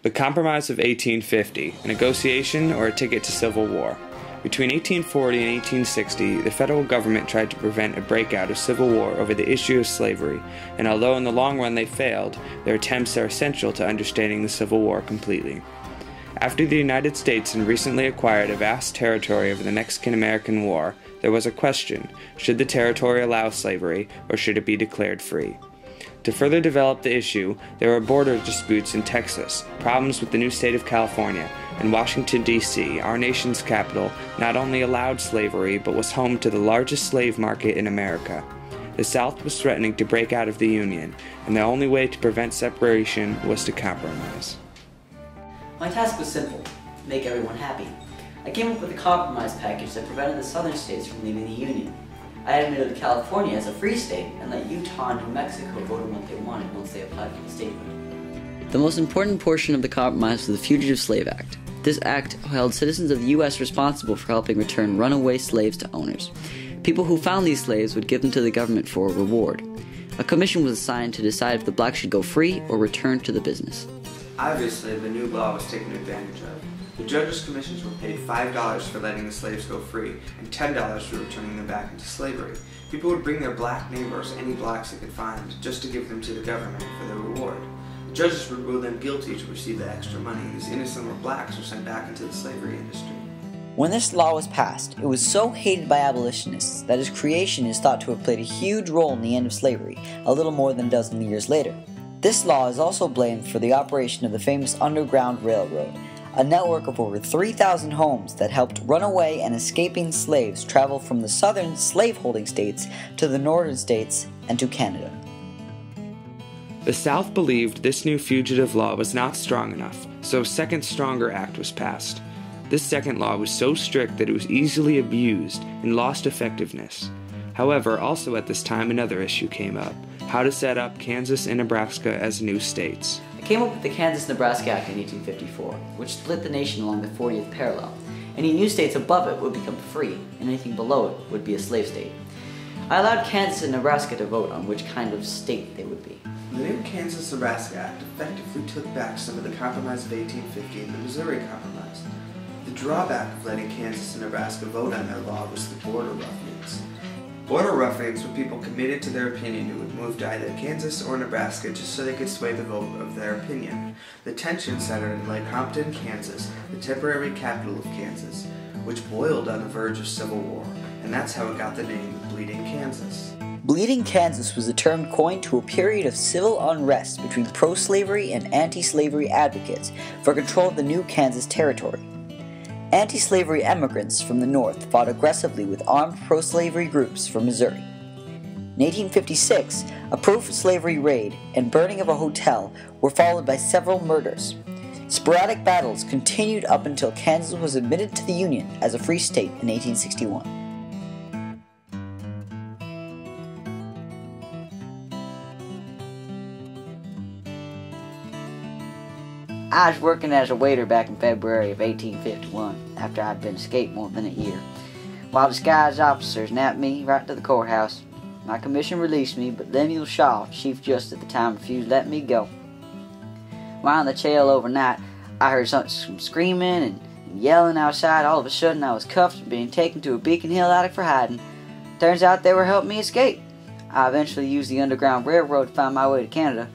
The Compromise of 1850, a negotiation or a ticket to civil war. Between 1840 and 1860, the federal government tried to prevent a breakout of civil war over the issue of slavery, and although in the long run they failed, their attempts are essential to understanding the Civil War completely. After the United States had recently acquired a vast territory over the Mexican-American War, there was a question: should the territory allow slavery, or should it be declared free? To further develop the issue, there were border disputes in Texas, problems with the new state of California, and Washington, D.C., our nation's capital, not only allowed slavery, but was home to the largest slave market in America. The South was threatening to break out of the Union, and the only way to prevent separation was to compromise. My task was simple: make everyone happy. I came up with a compromise package that prevented the southern states from leaving the Union. I admitted California as a free state and let Utah and New Mexico vote on what they wanted once they applied for the statehood. The most important portion of the compromise was the Fugitive Slave Act. This act held citizens of the U.S. responsible for helping return runaway slaves to owners. People who found these slaves would give them to the government for a reward. A commission was assigned to decide if the blacks should go free or return to the business. Obviously, the new law was taken advantage of. The judges' commissions were paid $5 for letting the slaves go free and $10 for returning them back into slavery. People would bring their black neighbors, any blacks they could find, just to give them to the government for their reward. The judges would rule them guilty to receive the extra money, and these innocent blacks were sent back into the slavery industry. When this law was passed, it was so hated by abolitionists that its creation is thought to have played a huge role in the end of slavery, a little more than a dozen years later. This law is also blamed for the operation of the famous Underground Railroad, a network of over 3,000 homes that helped runaway and escaping slaves travel from the southern slave-holding states to the northern states and to Canada. The South believed this new fugitive law was not strong enough, so a second stronger act was passed. This second law was so strict that it was easily abused and lost effectiveness. However, also at this time another issue came up: how to set up Kansas and Nebraska as new states. I came up with the Kansas-Nebraska Act in 1854, which split the nation along the 40th parallel. Any new states above it would become free, and anything below it would be a slave state. I allowed Kansas and Nebraska to vote on which kind of state they would be. The new Kansas-Nebraska Act effectively took back some of the Compromise of 1850 and the Missouri Compromise. The drawback of letting Kansas and Nebraska vote on their law was the border ruffians. Border ruffians were people committed to their opinion who would move to either Kansas or Nebraska just so they could sway the vote of their opinion. The tension centered in Lecompton, Kansas, the temporary capital of Kansas, which boiled on the verge of civil war, and that's how it got the name Bleeding Kansas. Bleeding Kansas was a term coined to a period of civil unrest between pro-slavery and anti-slavery advocates for control of the new Kansas territory. Anti-slavery emigrants from the North fought aggressively with armed pro-slavery groups from Missouri. In 1856, a pro-slavery raid and burning of a hotel were followed by several murders. Sporadic battles continued up until Kansas was admitted to the Union as a free state in 1861. I was working as a waiter back in February of 1851, after I'd been escaped more than a year, while disguised officers nabbed me right to the courthouse. My commission released me, but Lemuel Shaw, Chief Justice at the time, refused to let me go. While in the jail overnight, I heard some screaming and yelling outside. All of a sudden, I was cuffed and being taken to a Beacon Hill attic for hiding. Turns out they were helping me escape. I eventually used the Underground Railroad to find my way to Canada.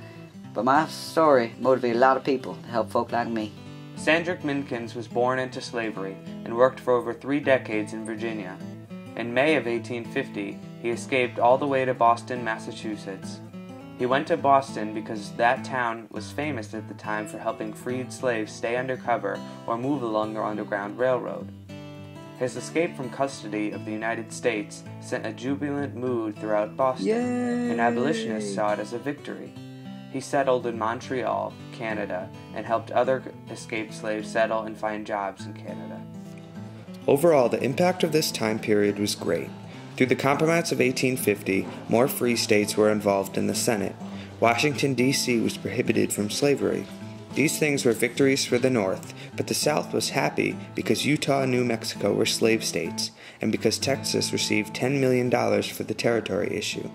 But my story motivated a lot of people to help folk like me. Sandrick Minkins was born into slavery and worked for over 3 decades in Virginia. In May of 1850, he escaped all the way to Boston, Massachusetts. He went to Boston because that town was famous at the time for helping freed slaves stay undercover or move along the Underground Railroad. His escape from custody of the United States sent a jubilant mood throughout Boston, Yay! and abolitionists saw it as a victory. He settled in Montreal, Canada, and helped other escaped slaves settle and find jobs in Canada. Overall, the impact of this time period was great. Through the Compromise of 1850, more free states were involved in the Senate. Washington, D.C. was prohibited from slavery. These things were victories for the North, but the South was happy because Utah and New Mexico were slave states, and because Texas received $10 million for the territory issue.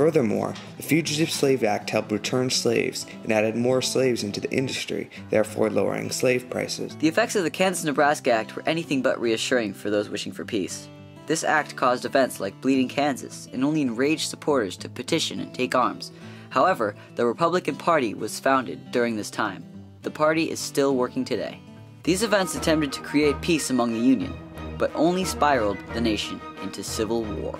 Furthermore, the Fugitive Slave Act helped return slaves and added more slaves into the industry, therefore lowering slave prices. The effects of the Kansas-Nebraska Act were anything but reassuring for those wishing for peace. This act caused events like Bleeding Kansas and only enraged supporters to petition and take arms. However, the Republican Party was founded during this time. The party is still working today. These events attempted to create peace among the Union, but only spiraled the nation into civil war.